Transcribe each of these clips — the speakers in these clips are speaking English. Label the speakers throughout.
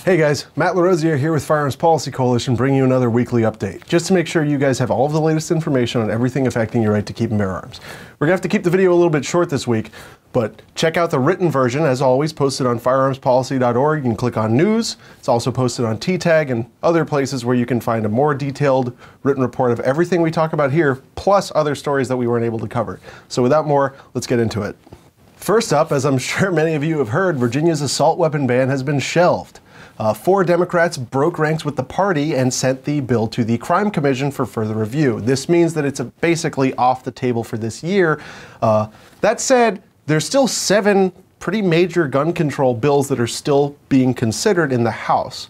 Speaker 1: Hey guys, Matt LaRosiere here with Firearms Policy Coalition, bringing you another weekly update, just to make sure you guys have all of the latest information on everything affecting your right to keep and bear arms. We're going to have to keep the video a little bit short this week, but check out the written version, as always, posted on firearmspolicy.org. You can click on news. It's also posted on TTAG and other places where you can find a more detailed written report of everything we talk about here, plus other stories that we weren't able to cover. So without more, let's get into it. First up, as I'm sure many of you have heard, Virginia's assault weapon ban has been shelved. 4 Democrats broke ranks with the party and sent the bill to the Crime Commission for further review. This means that it's basically off the table for this year. That said, there's still 7 pretty major gun control bills that are still being considered in the House.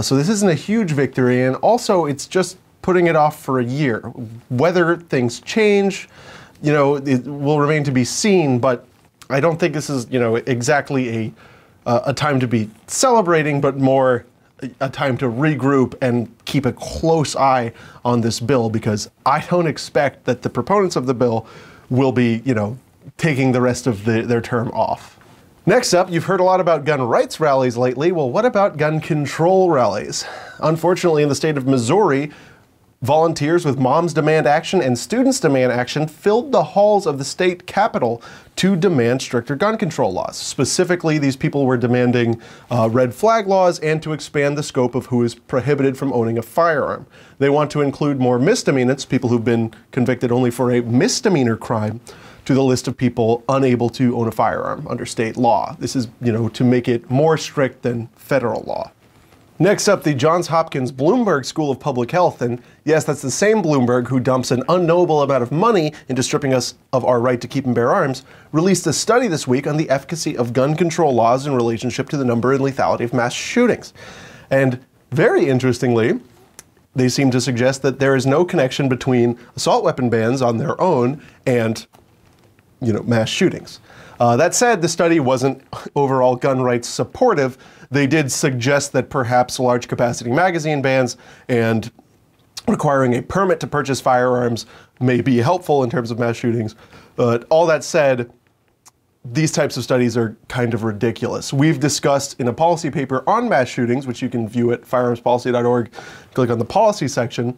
Speaker 1: So this isn't a huge victory, and also it's just putting it off for a year. Whether things change, it will remain to be seen, but I don't think this is, exactly a time to be celebrating, but more a time to regroup and keep a close eye on this bill, because I don't expect that the proponents of the bill will be, taking the rest of their term off. Next up, you've heard a lot about gun rights rallies lately. Well, what about gun control rallies? Unfortunately, in the state of Missouri, volunteers with Moms Demand Action and Students Demand Action filled the halls of the state capitol to demand stricter gun control laws. Specifically, these people were demanding red flag laws and to expand the scope of who is prohibited from owning a firearm. They want to include more misdemeanants, people who've been convicted only for a misdemeanor crime, to the list of people unable to own a firearm under state law. This is, to make it more strict than federal law. Next up, the Johns Hopkins Bloomberg School of Public Health, and yes, that's the same Bloomberg who dumps an unknowable amount of money into stripping us of our right to keep and bear arms, released a study this week on the efficacy of gun control laws in relationship to the number and lethality of mass shootings. And very interestingly, they seem to suggest that there is no connection between assault weapon bans on their own and, mass shootings. That said, the study wasn't overall gun rights supportive. They did suggest that perhaps large capacity magazine bans and requiring a permit to purchase firearms may be helpful in terms of mass shootings. But all that said, these types of studies are kind of ridiculous. We've discussed in a policy paper on mass shootings, which you can view at firearmspolicy.org, click on the policy section,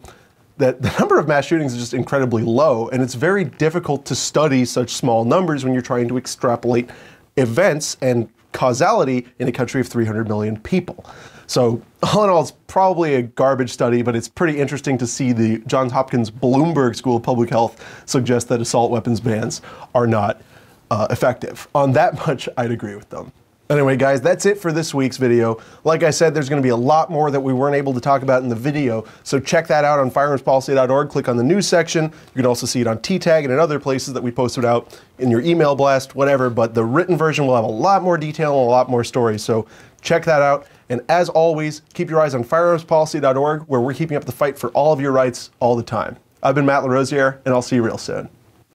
Speaker 1: that the number of mass shootings is just incredibly low, and it's very difficult to study such small numbers when you're trying to extrapolate events and causality in a country of 300 million people. So all in all, it's probably a garbage study, but it's pretty interesting to see the Johns Hopkins Bloomberg School of Public Health suggest that assault weapons bans are not effective. On that much, I'd agree with them. Anyway, guys, that's it for this week's video. Like I said, there's going to be a lot more that we weren't able to talk about in the video, so check that out on firearmspolicy.org. Click on the news section. You can also see it on TTAG and in other places that we posted out in your email blast, whatever, but the written version will have a lot more detail and a lot more stories, so check that out. And as always, keep your eyes on firearmspolicy.org, where we're keeping up the fight for all of your rights all the time. I've been Matt LaRosiere, and I'll see you real soon.